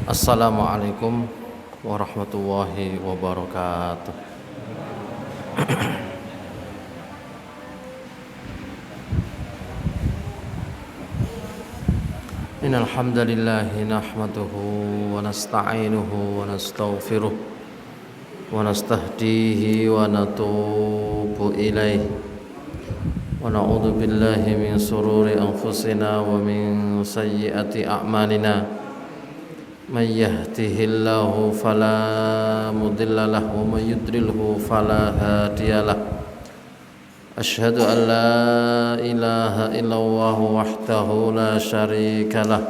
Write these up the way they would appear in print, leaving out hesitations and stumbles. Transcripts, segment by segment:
Assalamualaikum warahmatullahi wabarakatuh. Innal hamdalillah nahmaduhu wa nasta'inuhu wa nastaghfiruh wa nastahdihi wa natubu ilaihi wa na'udzu billahi min sururi anfusina wa min sayyiati a'malina. Man yahdihillahu fala mudilla lahu wa man yudlilhu fala hadiyalah. Asyhadu an la ilaha illallah wahdahu la syarikalah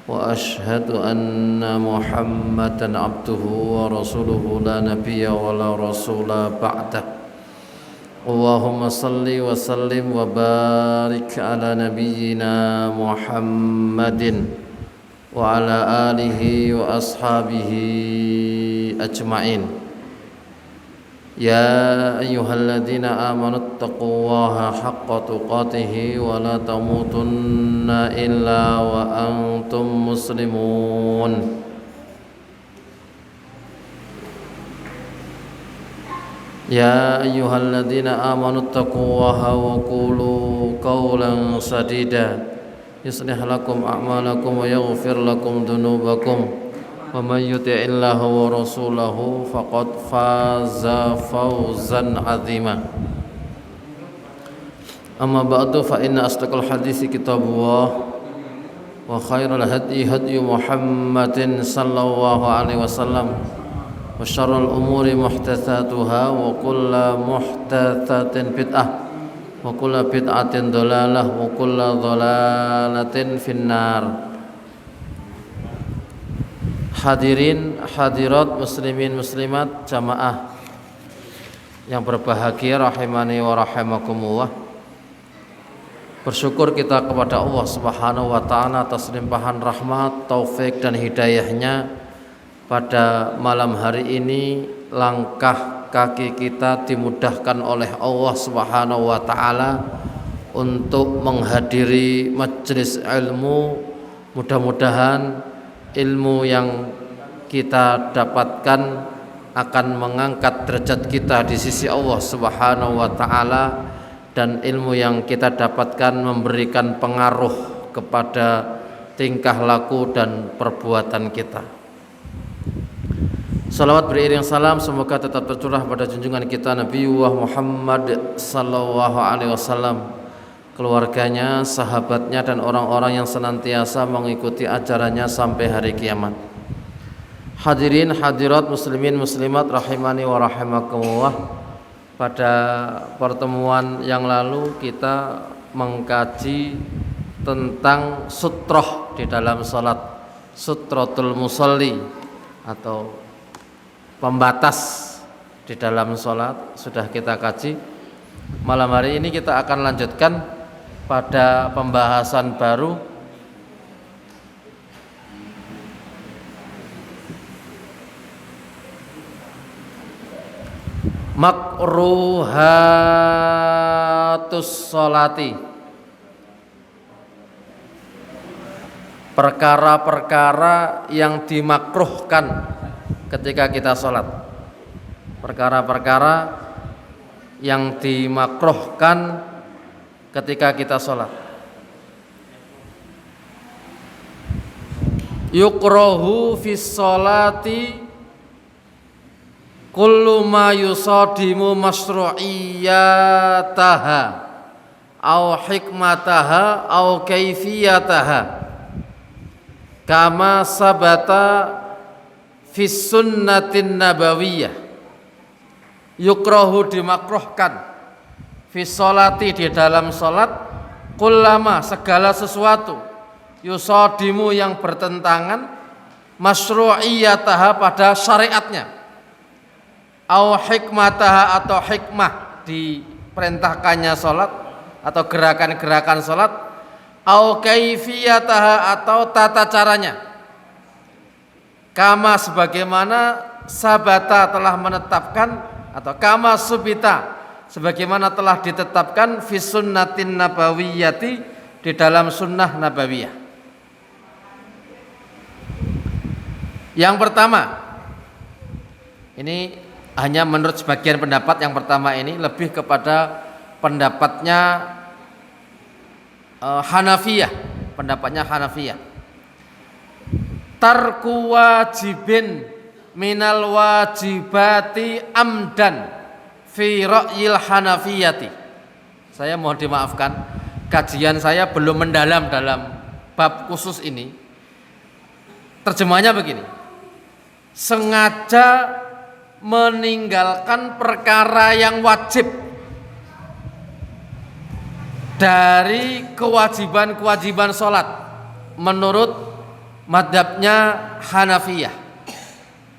wa asyhadu anna Muhammadan abduhu wa rasuluhu la nabiyya wa la rasula ba'dah. Allahumma salli wa sallim wa barik ala nabiyyina Muhammadin wa ala alihi wa ashabihi ajma'in. Ya ayyuhalladzina amanu taqullaha haqqa tuqatih wa la tamutunna illa wa antum muslimun. Ya ayyuhalladzina amanu taqullaha wa qulu qawlan sadida yuslih lakum a'malakum wa yaghfir lakum dhunubakum wa man yuti'illaha wa rasulahu faqad faza fawzan 'azima. Amma ba'du fa inna asdaqal hadits kitabullah wa khairal hadyi hadyu Muhammadin sallallahu alaihi wasallam wa syarrul umuri muhdatsatuha wa kullu muhdatsatin bid'ah wa kullu bid'atin dhalalah wa kullu dhalalatin finnar. Hadirin hadirat muslimin muslimat jamaah yang berbahagia rahimani wa rahimakumullah. Bersyukur kita kepada Allah Subhanahu wa taala atas limpahan rahmat, taufik dan hidayahnya. Pada malam hari ini langkah kaki kita dimudahkan oleh Allah Subhanahu wa taala untuk menghadiri majelis ilmu. Mudah-mudahan ilmu yang kita dapatkan akan mengangkat derajat kita di sisi Allah Subhanahu wa taala, dan ilmu yang kita dapatkan memberikan pengaruh kepada tingkah laku dan perbuatan kita. Salawat beriring salam semoga tetap tercurah pada junjungan kita Nabiullah Muhammad sallallahu alaihi wasallam, keluarganya, sahabatnya dan orang-orang yang senantiasa mengikuti ajarannya sampai hari kiamat. Hadirin hadirat muslimin muslimat rahimani wa rahimakumullah. Pada pertemuan yang lalu kita mengkaji tentang sutroh di dalam salat, sutrotul musalli atau pembatas di dalam sholat sudah kita kaji. Malam hari ini kita akan lanjutkan pada pembahasan baru, makruhatus sholati, perkara-perkara yang dimakruhkan ketika kita sholat. Perkara-perkara yang dimakruhkan ketika kita sholat. Yukrahu fis sholati kullu ma yusadimu masru'iyataha au hikmataha au kaifiyataha kama sabata fis sunnatin nabawiyah. Yukrahu dimakruhkan fis sholati di dalam sholat, kullama segala sesuatu, yusadimu yang bertentangan, masyru'iyataha pada syariatnya, au hikmataha atau hikmah diperintahkannya sholat atau gerakan-gerakan sholat, au kaifiyataha atau tata caranya, kama sebagaimana sabata telah menetapkan, atau kama subita sebagaimana telah ditetapkan fi sunnatin nabawiyyati di dalam sunnah nabawiyah. Yang pertama, ini hanya menurut sebagian pendapat. Yang pertama ini lebih kepada pendapatnya Hanafiyah, pendapatnya Hanafiyah. Tarku wajibin minal wajibati amdan fi ra'yil Hanafiyati. Saya mohon dimaafkan, kajian saya belum mendalam dalam bab khusus ini. Terjemahnya begini: sengaja meninggalkan perkara yang wajib dari kewajiban-kewajiban sholat menurut madhabnya Hanafiyah.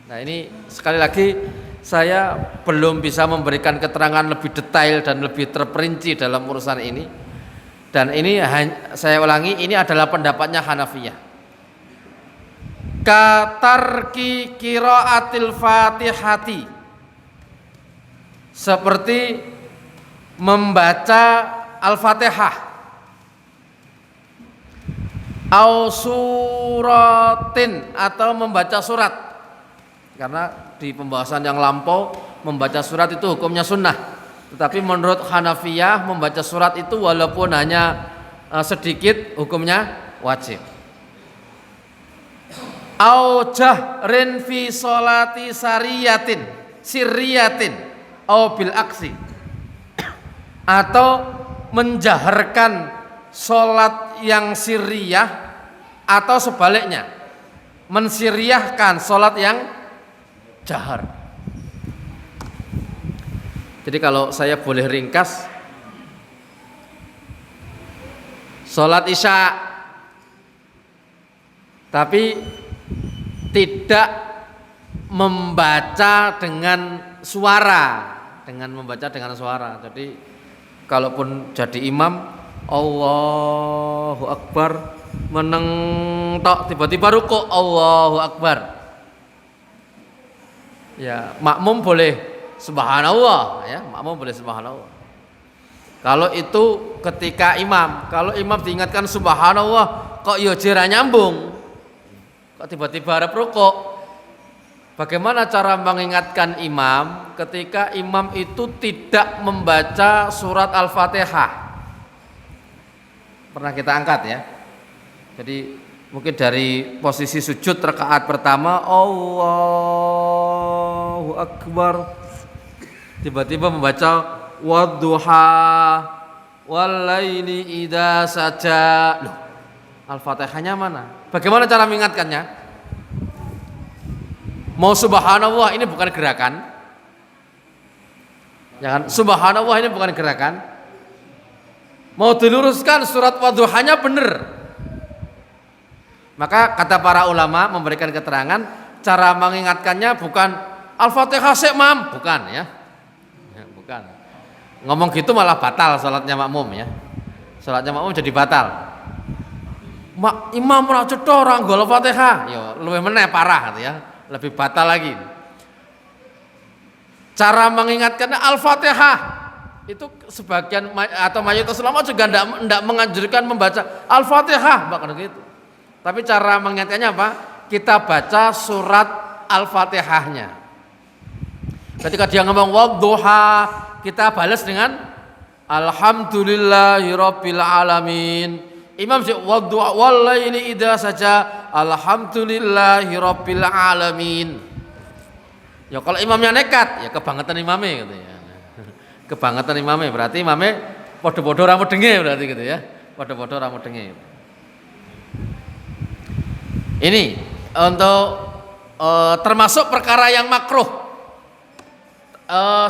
Nah, ini sekali lagi saya belum bisa memberikan keterangan lebih detail dan lebih terperinci dalam urusan ini. Dan ini saya ulangi, ini adalah pendapatnya Hanafiyah. Katarki qiraatil Fatihati, seperti membaca Al-Fatihah, au suratin, atau membaca surat. Karena di pembahasan yang lampau membaca surat itu hukumnya sunnah, tetapi menurut Hanafiyah membaca surat itu walaupun hanya sedikit hukumnya wajib. Au jahrin fi sholati sirriyatin au bil aksi, atau menjaharkan sholat yang sirriyah atau sebaliknya mensirriyahkan sholat yang jahar. Jadi kalau saya boleh ringkas, sholat isya tapi tidak membaca dengan suara, Jadi kalaupun jadi imam Allahu Akbar meneng tok, tiba-tiba ruku Allahu Akbar, ya makmum boleh subhanallah, ya makmum boleh subhanallah. Kalau itu ketika imam, kalau imam diingatkan subhanallah kok yo jera nyambung, kok tiba-tiba harap rukuk. Bagaimana cara mengingatkan imam ketika imam itu tidak membaca surat Al-Fatihah? Pernah kita angkat ya. Jadi mungkin dari posisi sujud rakaat pertama Allahu Akbar, tiba-tiba membaca wadduha walaili idza saja. Loh, Al-Fatihahnya mana? Bagaimana cara mengingatkannya? Mau subhanallah ini bukan gerakan. Jangan subhanallah ini bukan gerakan. Mau diluruskan surat wadduhanya benar. Maka kata para ulama memberikan keterangan, cara mengingatkannya bukan Al-Fatihah sik mam, bukan ya. Bukan. Ngomong gitu malah batal salatnya makmum ya. Salatnya makmum jadi batal. Imam ora cetha ora nggo Al-Fatihah, ya luwih meneh parah gitu ya. Lebih batal lagi. Cara mengingatkannya Al-Fatihah itu sebagian atau mayoritas ulama juga tidak menganjurkan membaca Al-Fatihah bahkan gitu. Tapi cara mengingatkannya apa? Kita baca surat Al-Fatihahnya. Ketika dia ngomong wadduha, kita balas dengan alhamdulillahirabbil alamin. Imam sih wadduha walaili idza saja alhamdulillahirabbil alamin. Ya kalau imamnya nekat, ya kebangetan imamnya gitu ya. Kebangetan imamnya berarti imamnya podo-podo ra mudenge berarti gitu ya. Podo-podo ra mudenge. Ini untuk termasuk perkara yang makruh.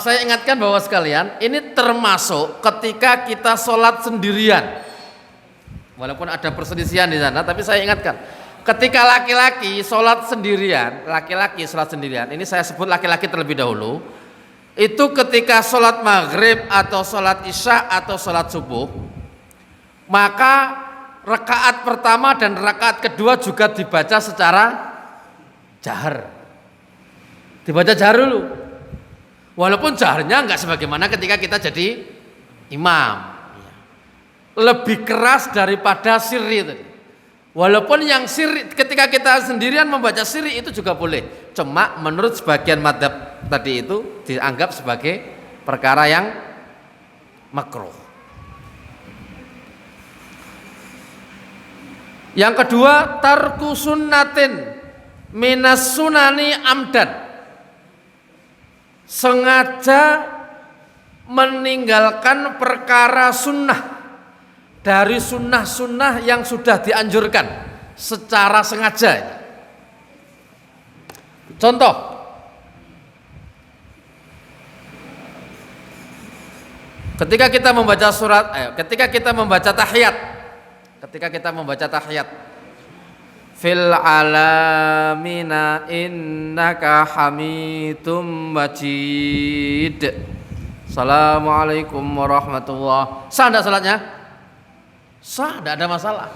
Saya ingatkan bahwa sekalian, ini termasuk ketika kita sholat sendirian. Walaupun ada perselisihan di sana, tapi saya ingatkan, ketika laki-laki sholat sendirian, ini saya sebut laki-laki terlebih dahulu, itu ketika sholat maghrib atau sholat isya atau sholat subuh, maka rakaat pertama dan rakaat kedua juga dibaca secara jahar, dibaca jahar dulu, walaupun jaharnya enggak sebagaimana ketika kita jadi imam, lebih keras daripada sirri tadi. Walaupun yang siri, ketika kita sendirian membaca siri itu juga boleh. Cuma menurut sebagian madhab tadi itu dianggap sebagai perkara yang makruh. Yang kedua, tarku sunnatin minas sunani amdan. Sengaja meninggalkan perkara sunnah dari sunnah-sunnah yang sudah dianjurkan secara sengaja. Contoh, ketika kita membaca ketika kita membaca tahiyat, fil alamina innaka hamidum majid. Assalamualaikum warahmatullahi. Sah enggak salatnya? Sah, tidak ada masalah.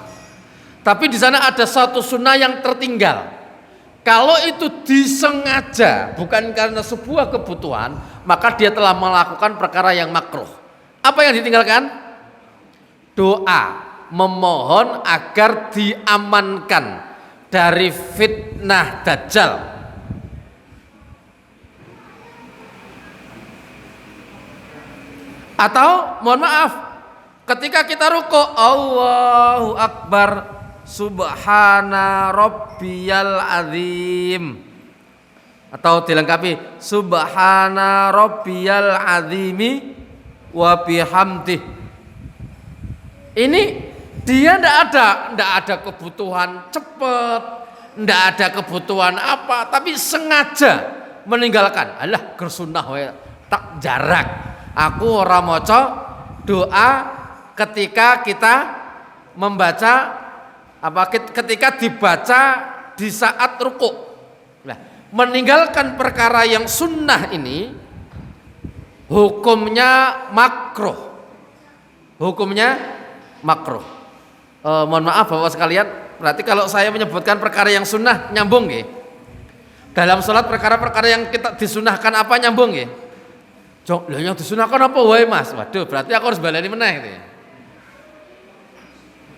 Tapi di sana ada satu sunnah yang tertinggal. Kalau itu disengaja, bukan karena sebuah kebutuhan, maka dia telah melakukan perkara yang makruh. Apa yang ditinggalkan? Doa, memohon agar diamankan dari fitnah Dajjal. Atau mohon maaf, ketika kita rukuk, Allahu Akbar, Subhana Rabbiyal Azim, atau dilengkapi Subhana Rabbiyal Azimi wa bihamdih. Ini dia ndak ada kebutuhan cepat, ndak ada kebutuhan apa, tapi sengaja meninggalkan. Alah gersunah wae tak jarak. Aku ora maca doa ketika kita membaca ketika dibaca di saat rukuk. Nah, meninggalkan perkara yang sunnah ini hukumnya makruh. Hukumnya makruh. Mohon maaf Bapak sekalian, berarti kalau saya menyebutkan perkara yang sunnah nyambung nggih? Dalam sholat perkara-perkara yang kita disunahkan apa nyambung nggih? Jok, lah yang disunahkan apa wae Mas? Waduh, berarti aku harus baleni meneh gitu ya.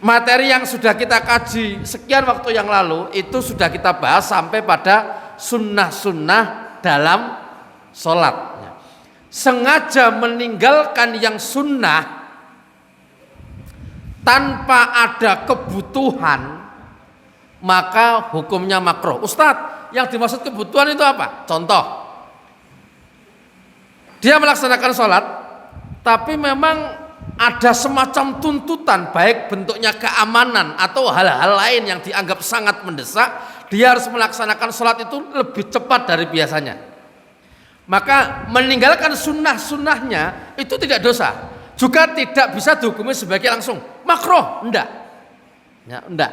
Materi yang sudah kita kaji sekian waktu yang lalu itu sudah kita bahas sampai pada sunnah-sunnah dalam sholat. Sengaja meninggalkan yang sunnah tanpa ada kebutuhan maka hukumnya makruh. Ustadz, yang dimaksud kebutuhan itu apa? Contoh, dia melaksanakan sholat tapi memang ada semacam tuntutan, baik bentuknya keamanan atau hal-hal lain yang dianggap sangat mendesak, dia harus melaksanakan sholat itu lebih cepat dari biasanya. Maka meninggalkan sunnah-sunnahnya itu tidak dosa, juga tidak bisa dihukumi sebagai langsung makruh, enggak. Ya, enggak.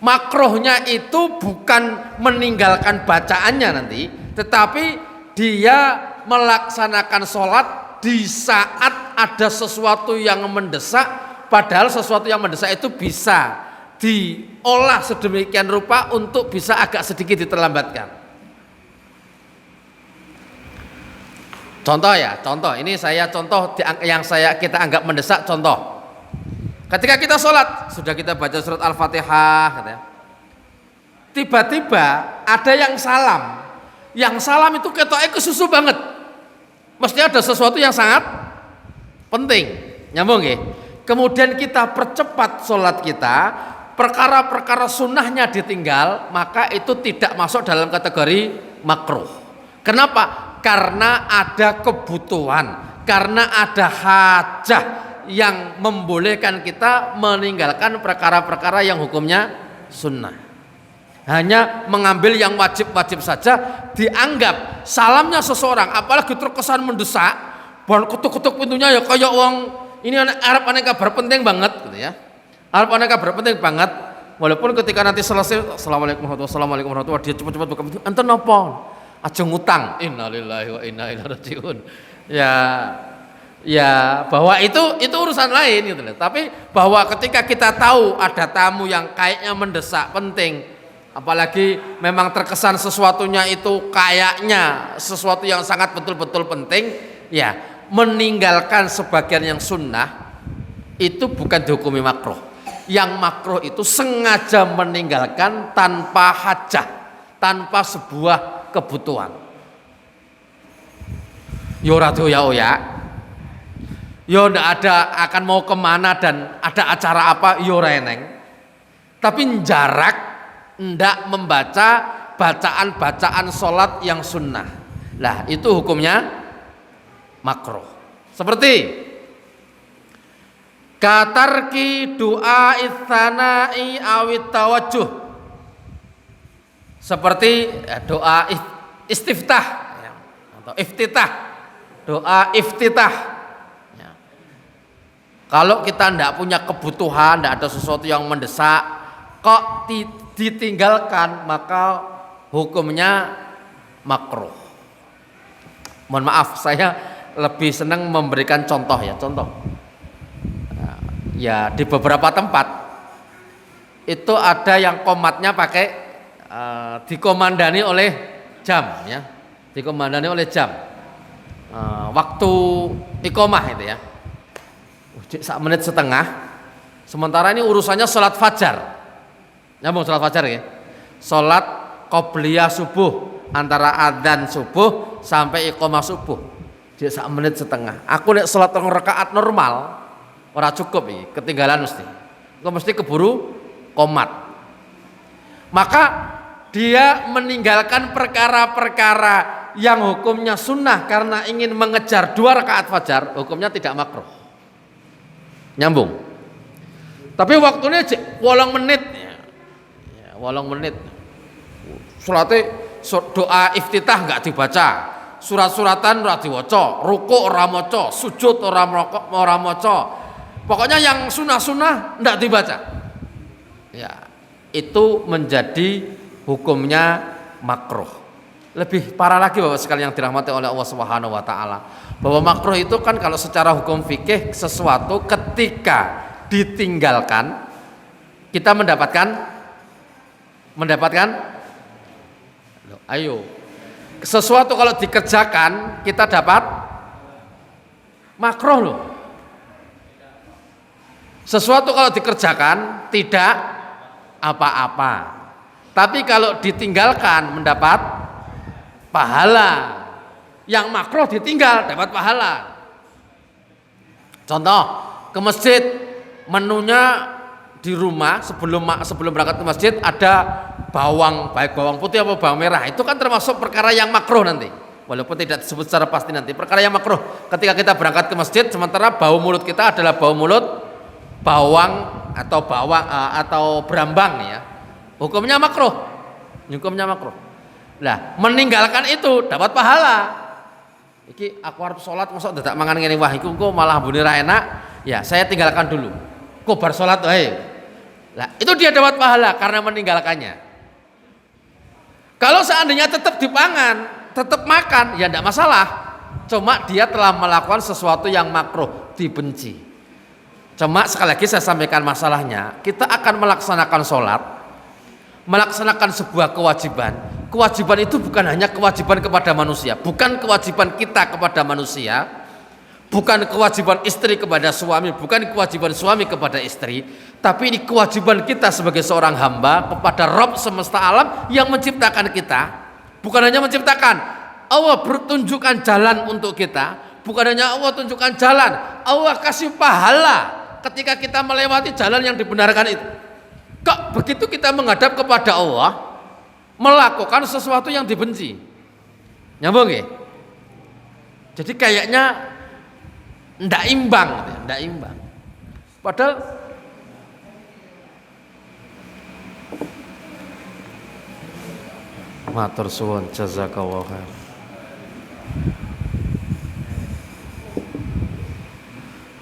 Makruhnya itu bukan meninggalkan bacaannya nanti, tetapi dia melaksanakan sholat di saat ada sesuatu yang mendesak, padahal sesuatu yang mendesak itu bisa diolah sedemikian rupa untuk bisa agak sedikit diterlambatkan. Contoh ya, contoh ini saya contoh yang kita anggap mendesak. Contoh, ketika kita sholat sudah kita baca surat Al-Fatihah, katanya, tiba-tiba ada yang salam itu ketoknya kesusu banget. Mesti ada sesuatu yang sangat penting, nyambung ya. Kemudian kita percepat sholat kita, perkara-perkara sunnahnya ditinggal, maka itu tidak masuk dalam kategori makruh. Kenapa? Karena ada kebutuhan, karena ada hajah yang membolehkan kita meninggalkan perkara-perkara yang hukumnya sunnah. Hanya mengambil yang wajib-wajib saja dianggap salamnya seseorang, apalagi terkesan mendesak, baru ketuk-ketuk pintunya ya kayak wong ini Arab aneh kabar penting banget gitu ya. Arab aneh kabar penting banget, walaupun ketika nanti selesai Assalamualaikum warahmatullahi wabarakatuh dia cepat-cepat buka pintu, enten napa? Aja ngutang. Innalillahi wa inna ilaihi rajiun. Ya bahwa itu urusan lain gitu loh. Tapi bahwa ketika kita tahu ada tamu yang kayaknya mendesak penting, apalagi memang terkesan sesuatunya itu kayaknya sesuatu yang sangat betul-betul penting, ya meninggalkan sebagian yang sunnah itu bukan dihukumi makruh. Yang makruh itu sengaja meninggalkan tanpa hajah, tanpa sebuah kebutuhan. Yo ora doya-oya, yo ndak ada akan mau kemana dan ada acara apa, yo ora eneng. Tapi jarak ndak membaca bacaan-bacaan sholat yang sunnah. Lah itu hukumnya makruh. Seperti katarki doa itsanai awit tawajjuh, seperti doa istiftah atau iftitah, doa iftitah ya. Kalau kita tidak punya kebutuhan, tidak ada sesuatu yang mendesak, kok ditinggalkan, maka hukumnya makruh. Mohon maaf, saya lebih senang memberikan contoh ya, contoh. Ya di beberapa tempat itu ada yang komatnya pakai dikomandani oleh jam ya, dikomandani oleh jam waktu iqomah itu ya, sak menit setengah. Sementara ini urusannya sholat fajar, nyambung sholat fajar ya, sholat qobliyah subuh antara adzan subuh sampai iqomah subuh, sak menit setengah. Aku lihat sholat rakaat normal ora cukup iki, ketinggalan mesti. Engko mesti keburu qomat. Maka dia meninggalkan perkara-perkara yang hukumnya sunnah karena ingin mengejar 2 rakaat fajar, hukumnya tidak makruh. Nyambung. Tapi waktunya 8 menit ya, 8 menit. Salate doa iftitah enggak dibaca, surat-suratan ora diwaca, rukuk ora maca, sujud ora maca. Pokoknya yang sunnah-sunnah tidak dibaca. Ya, itu menjadi hukumnya makruh. Lebih parah lagi Bapak sekalian yang dirahmati oleh Allah Subhanahu wa taala. Bahwa makruh itu kan kalau secara hukum fikih sesuatu ketika ditinggalkan kita mendapatkan ayo. Sesuatu kalau dikerjakan kita dapat makruh loh. Sesuatu kalau dikerjakan tidak apa-apa, tapi kalau ditinggalkan mendapat pahala. Yang makruh ditinggal dapat pahala. Contoh, ke masjid, menunya di rumah sebelum berangkat ke masjid ada bawang, baik bawang putih atau bawang merah, itu kan termasuk perkara yang makruh nanti, walaupun tidak disebut secara pasti nanti. Perkara yang makruh ketika kita berangkat ke masjid, sementara bau mulut kita adalah bau mulut bawang atau berambang ya, hukumnya makruh. Lah meninggalkan itu dapat pahala. Iki aku harus sholat mosok dadak mangan ngene, wah iku engko malah mbune ra enak ya, saya tinggalkan dulu, kok bar sholat wae. Lah itu dia dapat pahala karena meninggalkannya. Kalau seandainya tetap dipangan, tetap makan ya tidak masalah, cuma dia telah melakukan sesuatu yang makruh, dibenci. Cuma sekali lagi saya sampaikan masalahnya, kita akan melaksanakan sholat, melaksanakan sebuah kewajiban. Kewajiban itu bukan hanya kewajiban kepada manusia, bukan kewajiban kita kepada manusia, bukan kewajiban istri kepada suami, bukan kewajiban suami kepada istri, tapi ini kewajiban kita sebagai seorang hamba kepada Rabb semesta alam yang menciptakan kita. Bukan hanya menciptakan, Allah bertunjukkan jalan untuk kita. Bukan hanya Allah tunjukkan jalan, Allah kasih pahala ketika kita melewati jalan yang dibenarkan itu. Kok begitu kita menghadap kepada Allah melakukan sesuatu yang dibenci? Nyambung ya? Jadi kayaknya ndak imbang, ndak imbang. Padahal matur suwun jazakallahu khair.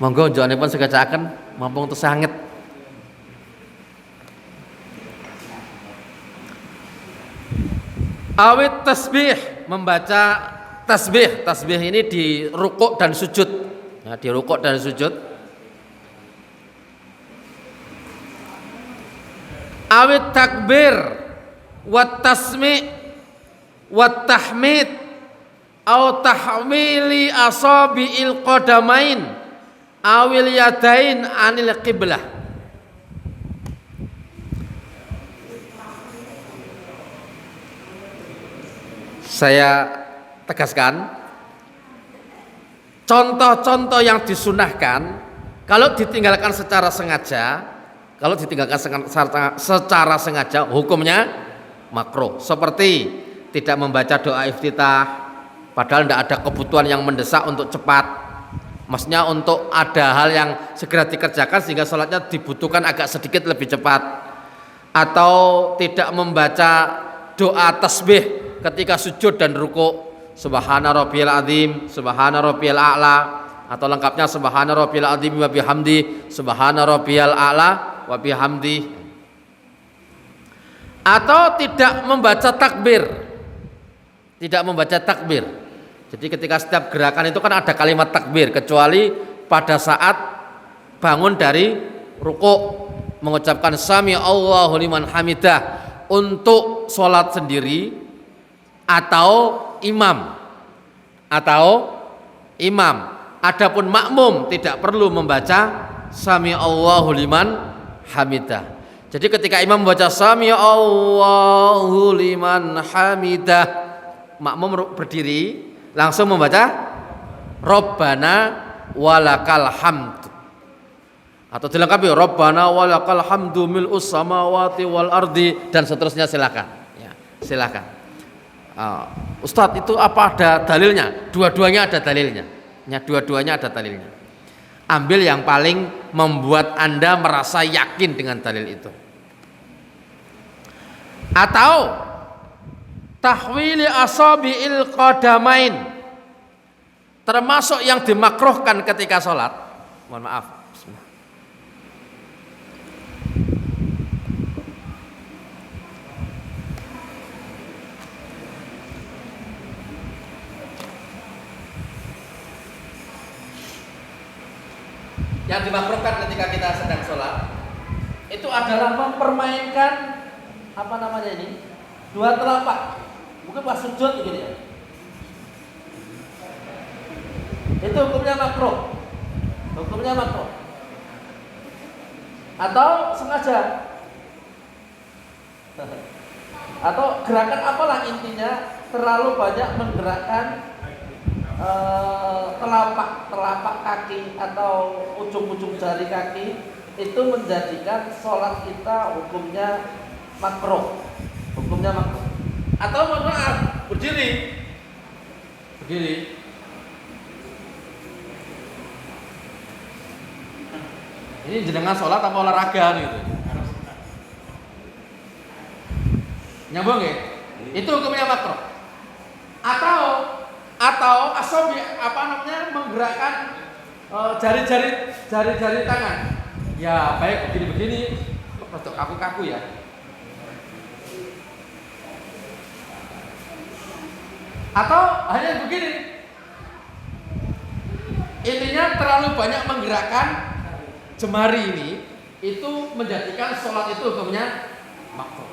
Monggo njokanipun sekecaken mumpung tesih awit tasbih, membaca tasbih. Tasbih ini di rukuk dan sujud ya, di rukuk dan sujud. Awit takbir wat tasmi wat tahmid au tahmili asabi'il qadamain awil yadain anil qiblah. Saya tegaskan, contoh-contoh yang disunahkan kalau ditinggalkan secara sengaja, secara sengaja hukumnya makruh. Seperti tidak membaca doa iftitah padahal tidak ada kebutuhan yang mendesak untuk cepat. Maksudnya untuk ada hal yang segera dikerjakan sehingga sholatnya dibutuhkan agak sedikit lebih cepat. Atau tidak membaca doa tasbih ketika sujud dan ruku, subhana rabbiyal azim, subhana rabbiyal a'la, atau lengkapnya subhana rabbiyal azim wa bihamdi, subhana rabbiyal a'la wa bihamdi. Atau tidak membaca takbir. Tidak membaca takbir. Jadi ketika setiap gerakan itu kan ada kalimat takbir, kecuali pada saat bangun dari ruku mengucapkan sami Allahu liman hamidah untuk sholat sendiri atau imam. Adapun makmum tidak perlu membaca sami Allahu liman hamidah. Jadi ketika imam membaca sami Allahu liman hamidah, makmum berdiri langsung membaca Rabbana walakal hamd, atau dilengkapi Rabbana walakal hamdu mil'us samawati wal ardi, dan seterusnya. Silakan ya, silakan. Ustadz, itu apa ada dalilnya? Dua-duanya ada dalilnya. Ya, dua-duanya ada dalilnya. Ambil yang paling membuat Anda merasa yakin dengan dalil itu. Atau tahwili asabi'il qadamain, termasuk yang dimakruhkan ketika sholat. Mohon maaf. Yang dimakruhkan ketika kita sedang sholat itu adalah mempermainkan apa namanya ini, dua telapak, mungkin pas sujud begini ya. Itu hukumnya makruh. Atau sengaja, atau gerakan apalah, intinya terlalu banyak menggerakkan telapak kaki atau ujung-ujung jari kaki, itu menjadikan sholat kita hukumnya makruh. Atau mohon maaf, berdiri begini. Ini jenengan sholat apa olahraga gitu? Nyambung ya? Itu hukumnya makruh. Atau asobi menggerakkan jari-jari tangan. Ya baik begini untuk kaku-kaku ya. Atau hanya begini. Intinya terlalu banyak menggerakkan jemari ini, itu menjadikan sholat itu hukumnya makruh.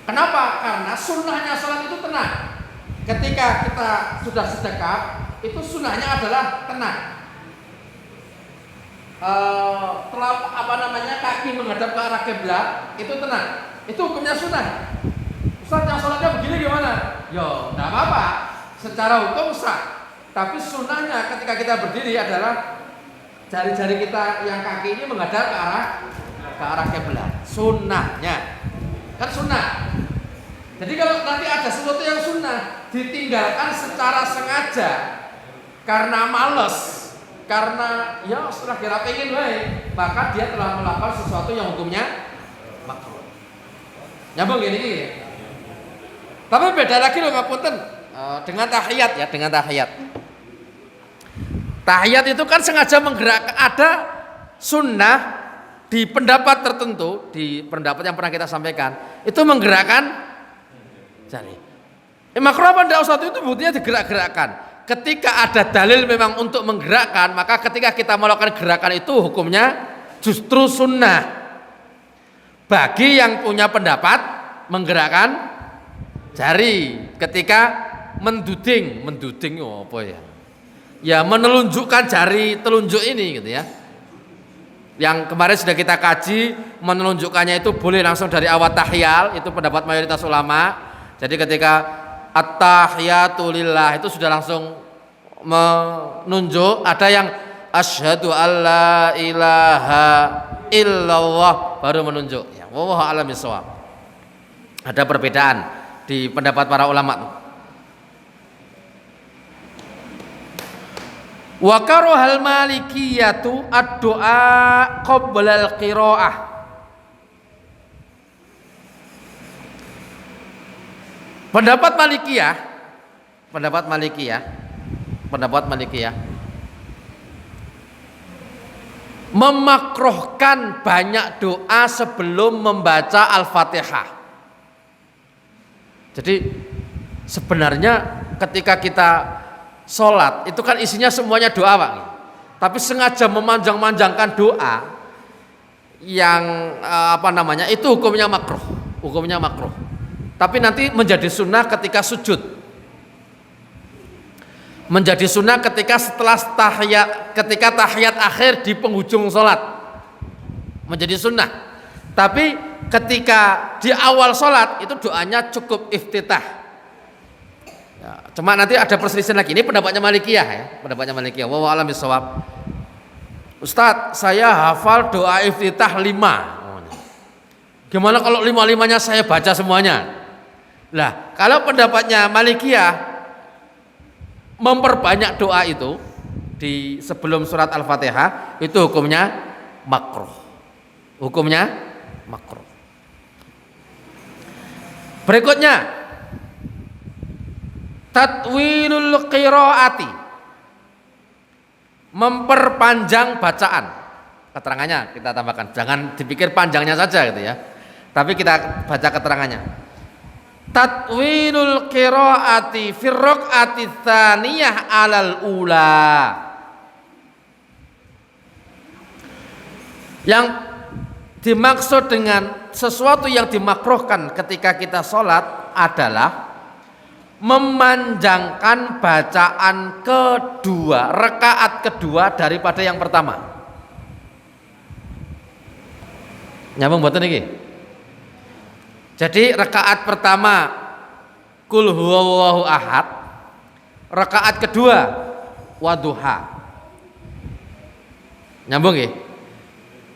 Kenapa? Karena sunnahnya sholat itu tenang. Ketika kita sudah sedekap, itu sunnahnya adalah tenang. Kaki menghadap ke arah kiblat itu tenang. Itu hukumnya sunnah. Ustaz, yang sholatnya begini gimana? Yo, tidak apa-apa. Secara hukum sah. Tapi sunnahnya ketika kita berdiri adalah jari-jari kita yang kaki ini menghadap ke arah kiblat. Sunnahnya kan sunnah. Jadi kalau nanti ada sesuatu yang sunnah ditinggalkan secara sengaja karena males, karena ya setelah kira pengen baik, maka dia telah melakukan sesuatu yang hukumnya makruh. Nyambung gini. Tapi beda lagi loh ngapunten dengan tahiyat ya, dengan tahiyat. Tahiyat itu kan sengaja menggerakkan, ada sunnah di pendapat tertentu, di pendapat yang pernah kita sampaikan, itu menggerakkan jari. Makruh apa enggak Ustaz? Itu buktinya digerak-gerakkan. Ketika ada dalil memang untuk menggerakkan, maka ketika kita melakukan gerakan itu hukumnya justru sunnah. Bagi yang punya pendapat menggerakkan jari ketika menduding apa ya? Ya menelunjukkan jari telunjuk ini gitu ya. Yang kemarin sudah kita kaji, menelunjukkannya itu boleh langsung dari awal tahyal, itu pendapat mayoritas ulama. Jadi ketika at-tahiyatu lillah itu sudah langsung menunjuk. Ada yang asyhadu alla ilaha illallah baru menunjuk. Ya, wallahu a'lam bishawab. Ada perbedaan di pendapat para ulama. Wa karohal malikiyatu ad-du'a qabla al-qira'ah. Pendapat Malikiyah memakruhkan banyak doa sebelum membaca Al-Fatihah. Jadi sebenarnya ketika kita sholat itu kan isinya semuanya doa, Pak. Tapi sengaja memanjang-manjangkan doa yang itu hukumnya makruh. Tapi nanti menjadi sunnah ketika sujud. Menjadi sunnah ketika ketika tahiyat akhir di penghujung sholat. Menjadi sunnah. Tapi ketika di awal sholat itu doanya cukup iftitah. Ya, cuma nanti ada perselisihan lagi. Ini pendapatnya Malikiyah ya, wallahu a'lam bishawab. Ustadz, saya hafal doa iftitah 5. Gimana kalau 5-5-nya saya baca semuanya? Lah, kalau pendapatnya Malikiyah memperbanyak doa itu di sebelum surat Al-Fatihah itu hukumnya makruh. Berikutnya tatwilul qiraati, memperpanjang bacaan. Keterangannya kita tambahkan, jangan dipikir panjangnya saja gitu ya, tapi kita baca keterangannya. Tatwilul qiraati fi raq'ati tsaniyah 'alal ula. Yang dimaksud dengan sesuatu yang dimakruhkan ketika kita sholat adalah memanjangkan bacaan kedua, rakaat kedua daripada yang pertama. Nyambung mboten iki? Jadi rakaat pertama Qul huwallahu ahad, rakaat kedua Wadduha. Nyambung nggih?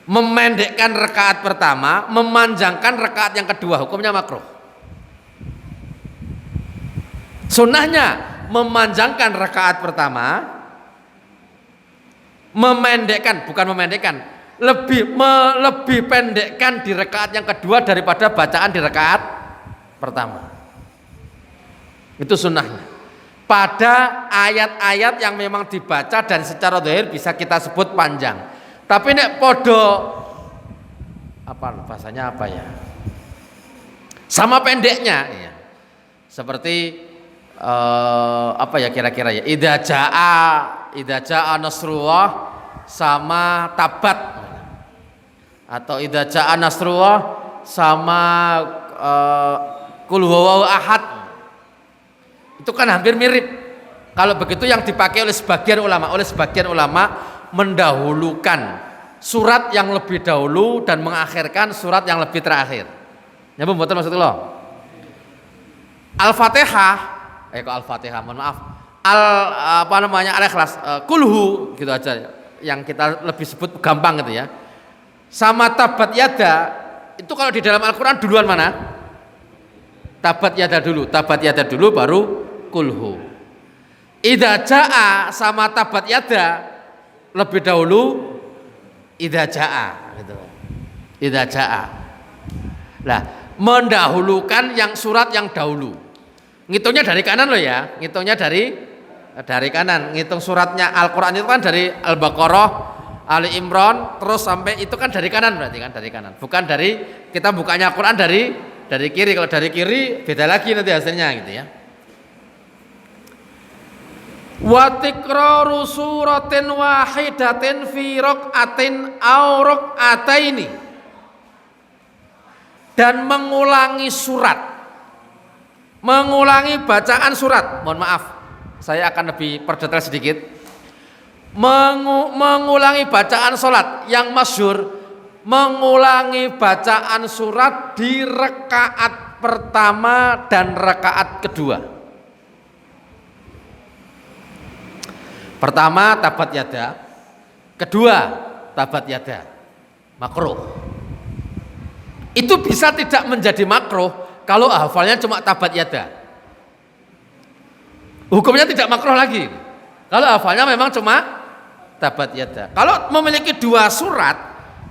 Memendekkan rakaat pertama, memanjangkan rakaat yang kedua, hukumnya makruh. Sunnahnya memanjangkan rakaat pertama, lebih pendekkan di rakaat yang kedua daripada bacaan di rakaat pertama. Itu sunnahnya. Pada ayat-ayat yang memang dibaca dan secara zahir bisa kita sebut panjang. Tapi nek podo bahasanya apa ya? Sama pendeknya, ya. Seperti kira-kira ya, idza jaa nasrullah sama tabat, atau idza jaa nasrullah sama qul huwallahu ahad. Itu kan hampir mirip. Kalau begitu yang dipakai oleh sebagian ulama mendahulukan surat yang lebih dahulu dan mengakhirkan surat yang lebih terakhir. Nyambung mboten maksudnya? Al-Fatihah mohon maaf. Al-Ikhlas, kulhu gitu aja yang kita lebih sebut gampang gitu ya. Sama tabat yada itu kalau di dalam Al-Qur'an duluan mana? Tabat yada dulu baru kulhu. Idza jaa sama tabat yada lebih dahulu idza jaa gitu. Idza jaa. Lah, mendahulukan yang surat yang dahulu. Ngitungnya dari kanan loh ya, ngitungnya dari kanan. Ngitung suratnya Al-Qur'an itu kan dari Al-Baqarah, Ali Imran terus sampai itu kan dari kanan, berarti kan dari kanan. Bukan dari kita bukanya Al-Qur'an dari kiri. Kalau dari kiri beda lagi nanti hasilnya gitu ya. Wa tikraru suratin wahidatin fi raq'atin aw raq'ataini, dan mengulangi bacaan surat. Mohon maaf, saya akan lebih perdetail sedikit. Mengulangi bacaan salat yang masyhur, mengulangi bacaan surat di rakaat pertama dan rakaat kedua. Pertama tabat yada, kedua tabat yada, makruh. Itu bisa tidak menjadi makruh kalau hafalnya cuma tabat yada. Hukumnya tidak makruh lagi. Kalau hafalnya memang cuma tabat yada. Kalau memiliki dua surat,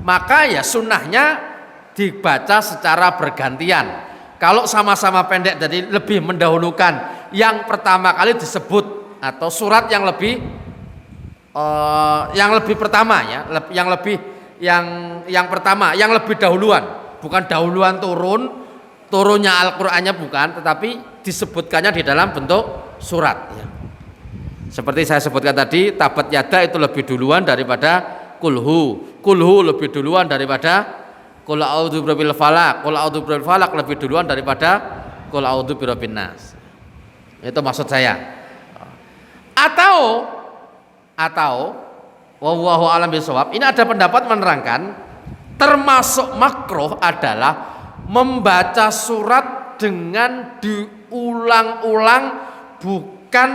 maka ya sunnahnya dibaca secara bergantian. Kalau sama-sama pendek, jadi lebih mendahulukan yang pertama kali disebut atau surat yang lebih pertama ya, yang pertama, yang lebih dahuluan, bukan dahuluan turunnya Al-Qur'annya bukan, tetapi disebutkannya di dalam bentuk surat ya. Seperti saya sebutkan tadi, tabat yada itu lebih duluan daripada kulhu lebih duluan daripada qul a'udzu birabbil falaq, qul a'udzu birabbil falaq lebih duluan daripada qul a'udzu birabbin nas. Itu maksud saya. Atau wallahu a'lam bishawab, ini ada pendapat menerangkan termasuk makruh adalah membaca surat dengan diulang-ulang bukan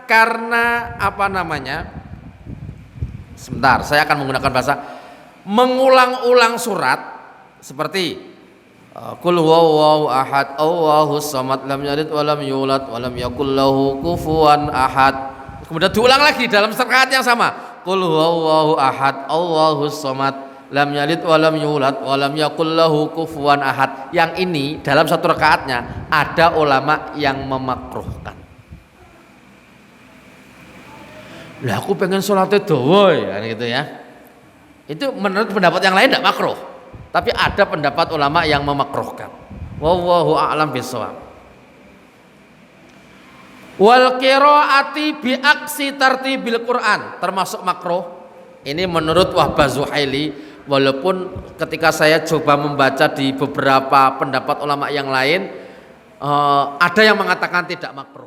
karena apa namanya? Sebentar, saya akan menggunakan bahasa mengulang-ulang surat seperti qul huwallahu ahad Allahus samad lam yalid wa lam yulad wa lam yakul lahu kufuwan ahad. Kemudian diulang lagi dalam rakaat yang sama. Qul huwallahu ahad Allahus samad lam yalid wa lam yulad wa lam yakul lahu kufuwan ahad. Yang ini dalam satu rakaatnya ada ulama yang memakruhkan. Lah aku pengen sholatnya dawa ya gitu ya. Itu menurut pendapat yang lain tidak makruh. Tapi ada pendapat ulama yang memakruhkan. Wallahu a'lam bishawab. Wal qiraati bi aksi tartibil Quran termasuk makruh. Ini menurut Wahbah Zuhaili, walaupun ketika saya coba membaca di beberapa pendapat ulama yang lain ada yang mengatakan tidak makruh.